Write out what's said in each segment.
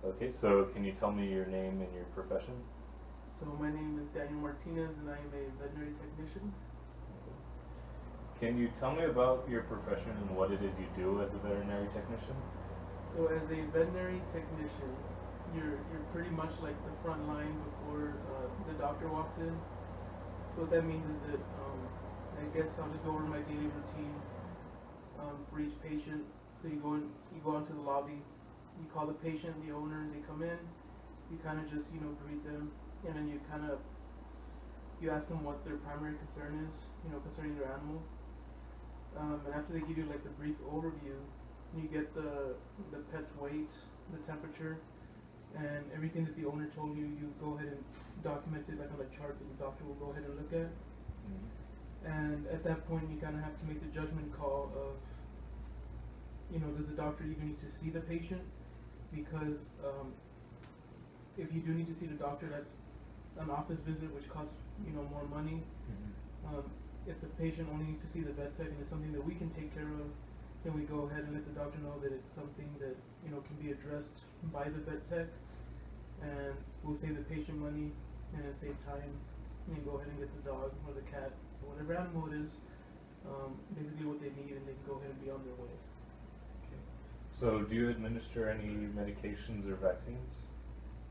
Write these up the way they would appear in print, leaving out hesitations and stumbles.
Okay, so can you tell me your name and your profession? So my name is Daniel Martinez and I am a veterinary technician. Can you tell me about your profession and what it is you do as a veterinary technician? So as a veterinary technician, you're pretty much like the front line before the doctor walks in. So what that means is that I guess I'll just go over my daily routine for each patient. So you go into the lobby, you call the patient, the owner, they come in. You kind of just greet them, and then you ask them what their primary concern is, concerning their animal. And after they give you like the brief overview, you get the pet's weight, the temperature, and everything that the owner told you. You go ahead and document it like on a chart that the doctor will go ahead and look at. Mm-hmm. And at that point, you kind of have to make the judgment call of, does the doctor even need to see the patient? Because if you do need to see the doctor, that's an office visit, which costs more money. Mm-hmm. If the patient only needs to see the vet tech and it's something that we can take care of, then we go ahead and let the doctor know that it's something that can be addressed by the vet tech, and we'll save the patient money and save time, and go ahead and get the dog or the cat or whatever animal it is, basically what they need, and they can go ahead and be on their way. Okay. So do you administer any medications or vaccines?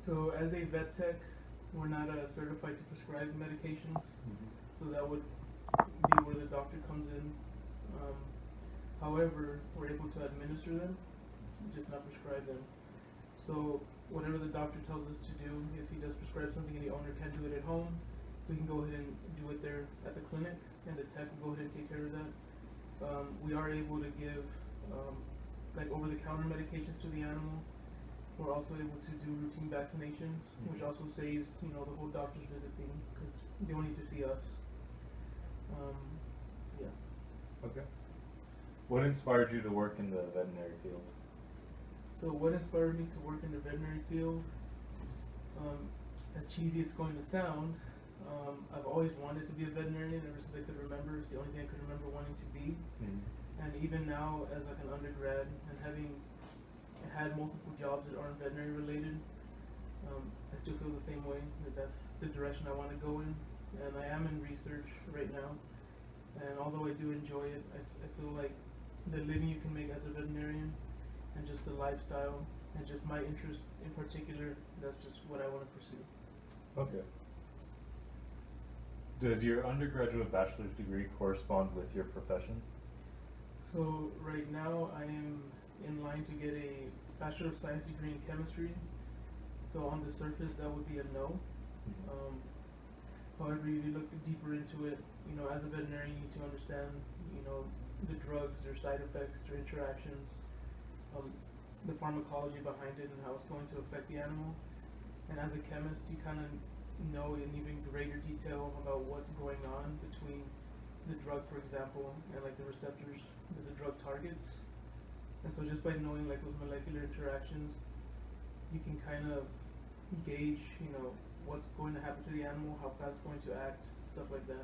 So as a vet tech, we're not certified to prescribe medications, so that would be where the doctor comes in. However, we're able to administer them, just not prescribe them. So whatever the doctor tells us to do, if he does prescribe something and the owner can't do it at home, we can go ahead and do it there at the clinic, and the tech will go ahead and take care of that. We are able to give like over-the-counter medications to the animal. We're also able to do routine vaccinations, which also saves the whole doctor's visit thing, because they don't need to see us. So yeah. Okay. What inspired you to work in the veterinary field? So what inspired me to work in the veterinary field? As cheesy it's going to sound, I've always wanted to be a veterinarian ever since I could remember. It's the only thing I could remember wanting to be. And even now, as like an undergrad and having had multiple jobs that aren't veterinary related, I still feel the same way, that that's the direction I want to go in. And I am in research right now, and although I do enjoy it, I feel like the living you can make as a veterinarian, and just the lifestyle, and just my interest in particular, that's just what I want to pursue. Okay. Does your undergraduate bachelor's degree correspond with your profession? So right now I am in line to get a Bachelor of Science degree in chemistry. So on the surface that would be a no. However, if you look deeper into it, as a veterinarian, you need to understand, the drugs, their side effects, their interactions, the pharmacology behind it, and how it's going to affect the animal. And as a chemist, you kind of know in even greater detail about what's going on between the drug, for example, and like the receptors that the drug targets. And so just by knowing like those molecular interactions, you can kind of gauge, what's going to happen to the animal, how fast it's going to act, stuff like that.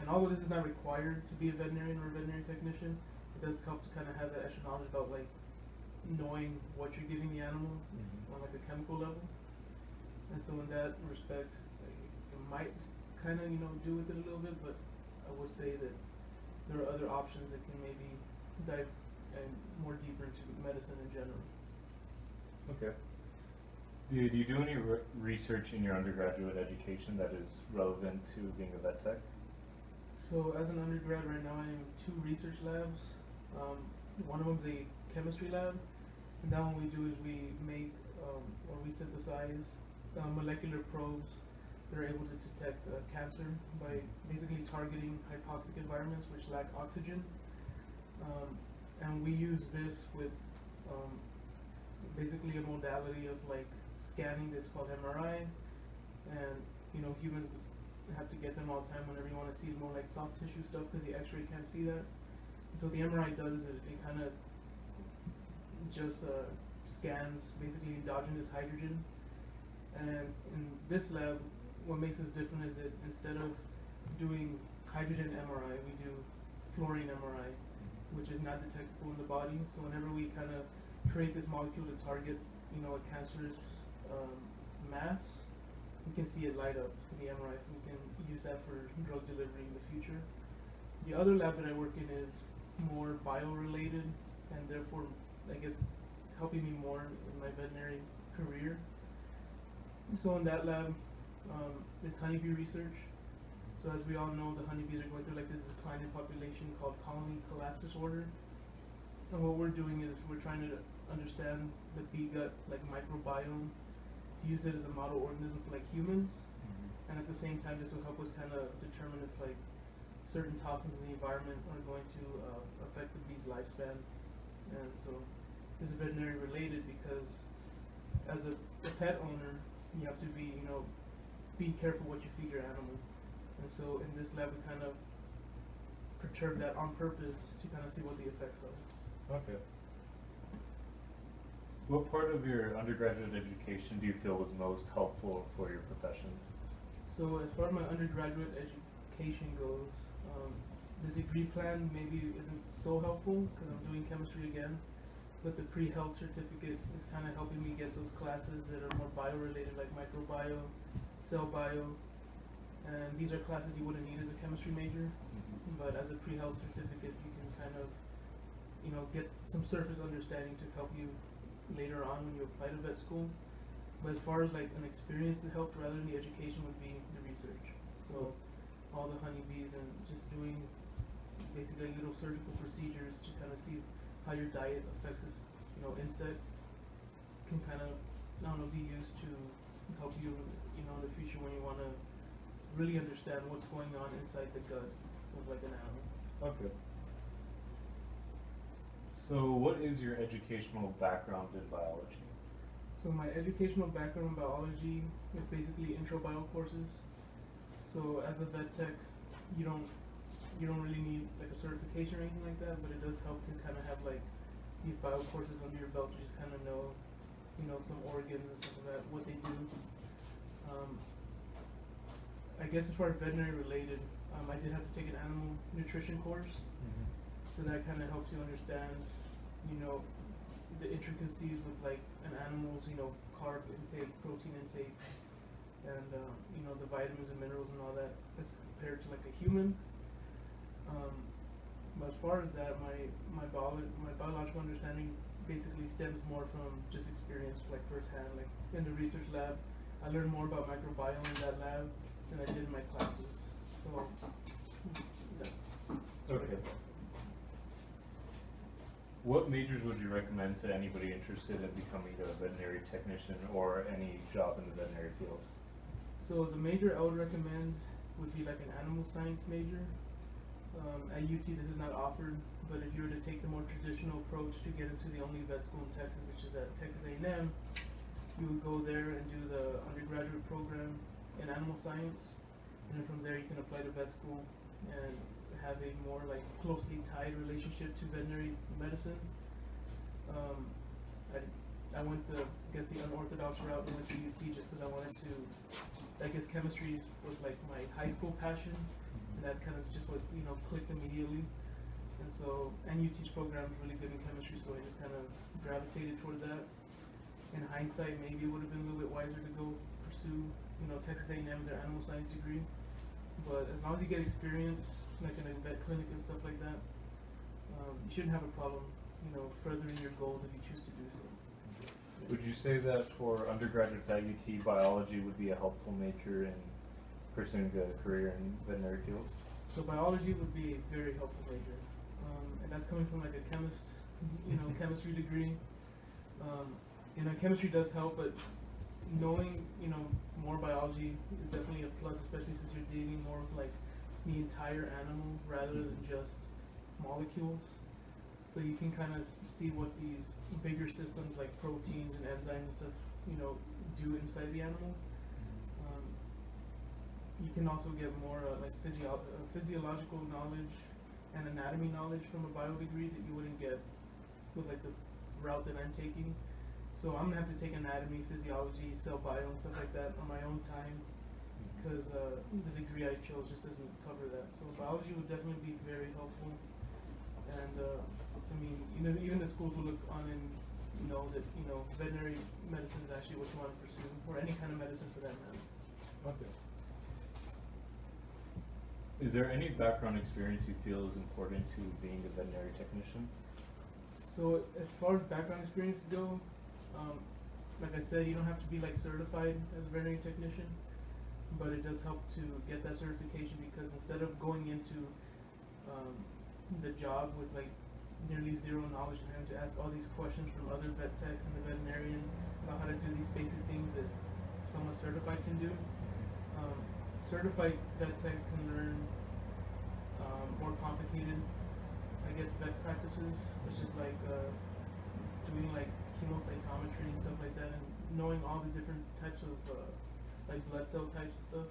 And although this is not required to be a veterinarian or a veterinary technician, it does help to kind of have that extra knowledge about like knowing what you're giving the animal on like a chemical level. And so in that respect, it might kind of do with it a little bit, but I would say that there are other options that can maybe dive more deeper into medicine in general. Okay. Did you do any research in your undergraduate education that is relevant to being a vet tech? So as an undergrad right now, I'm in 2 research labs. One of them is a chemistry lab, and that one we do is we make or we synthesize molecular probes that are able to detect cancer by basically targeting hypoxic environments which lack oxygen. And we use this with basically a modality of like scanning that's called MRI, and humans have to get them all the time whenever you want to see more like soft tissue stuff, because the X-ray can't see that. And so the MRI does is it kind of just scans basically endogenous hydrogen. And in this lab, what makes us different is that instead of doing hydrogen MRI, we do fluorine MRI, which is not detectable in the body. So whenever we kind of create this molecule to target a cancerous mass, we can see it light up in the MRI, so we can use that for drug delivery in the future. The other lab that I work in is more bio-related, and therefore, I guess, helping me more in my veterinary career. So in that lab, it's honeybee research. So as we all know, the honeybees are going through like this decline in population called colony collapse disorder. And what we're doing is we're trying to understand the bee gut like microbiome to use it as a model organism for like humans, and at the same time this will help us kind of determine if like certain toxins in the environment are going to affect the bee's lifespan. And so this is veterinary related because as a pet owner, you have to be, be careful what you feed your animal. And so in this lab we kind of perturb that on purpose to kind of see what the effects are. Okay. What part of your undergraduate education do you feel was most helpful for your profession? So as far as my undergraduate education goes, the degree plan maybe isn't so helpful because I'm doing chemistry again, but the pre-health certificate is kind of helping me get those classes that are more bio-related, like microbiome, cell bio, and these are classes you wouldn't need as a chemistry major, but as a pre-health certificate you can kind of, get some surface understanding to help you later on when you apply to vet school. But as far as like an experience that helped rather than the education would be the research. So all the honeybees and just doing basically little surgical procedures to kind of see how your diet affects this, insect can kind of, be used to help you, in the future when you want to really understand what's going on inside the gut of like an animal. Okay. So what is your educational background in biology? So my educational background in biology is basically intro bio courses. So as a vet tech, you don't really need like a certification or anything like that, but it does help to kind of have like these bio courses under your belt to just kind of know, some organs and stuff like that, what they do. I guess as far as veterinary related, I did have to take an animal nutrition course. So that kind of helps you understand, the intricacies with like an animal's, carb intake, protein intake, and the vitamins and minerals and all that as compared to like a human. But as far as that, my biological understanding basically stems more from just experience, like firsthand. Like in the research lab, I learned more about microbiome in that lab than I did in my classes. So, yeah. Okay. What majors would you recommend to anybody interested in becoming a veterinary technician or any job in the veterinary field? So the major I would recommend would be like an animal science major. At UT this is not offered, but if you were to take the more traditional approach to get into the only vet school in Texas, which is at Texas A&M, you would go there and do the undergraduate program in animal science, and then from there you can apply to vet school and have a more like closely tied relationship to veterinary medicine. I went the unorthodox route and went to UT just because I wanted to. I guess chemistry was like my high school passion, and that kind of just what clicked immediately. And so, UT's program is really good in chemistry, so I just kind of gravitated toward that. In hindsight, maybe it would have been a little bit wiser to go pursue, Texas A&M, their animal science degree. But as long as you get experience, like in a vet clinic and stuff like that, you shouldn't have a problem, furthering your goals if you choose to do so. Would you say that for undergraduates at UT, biology would be a helpful major in pursuing a career in veterinary field? So biology would be a very helpful major, and that's coming from like a chemist, chemistry degree. Chemistry does help, but knowing, more biology is definitely a plus, especially since you're dealing more with like the entire animal rather than just molecules. So you can kind of see what these bigger systems like proteins and enzymes and stuff, do inside the animal. You can also get more like physiological knowledge and anatomy knowledge from a bio degree that you wouldn't get with like the route that I'm taking. So I'm gonna have to take anatomy, physiology, cell bio, and stuff like that on my own time because the degree I chose just doesn't cover that. So biology would definitely be very helpful. And even the schools will look on in know that, veterinary medicine is actually what you want to pursue, or any kind of medicine for that matter. Okay. Is there any background experience you feel is important to being a veterinary technician? So as far as background experiences go, like I said, you don't have to be like certified as a veterinary technician, but it does help to get that certification, because instead of going into the job with like nearly zero knowledge and having to ask all these questions from other vet techs and the veterinarian about how to do these basic things that someone certified can do, certified vet techs can learn more complicated, I guess, vet practices, such as like doing like chemocytometry and stuff like that, and knowing all the different types of like blood cell types and stuff.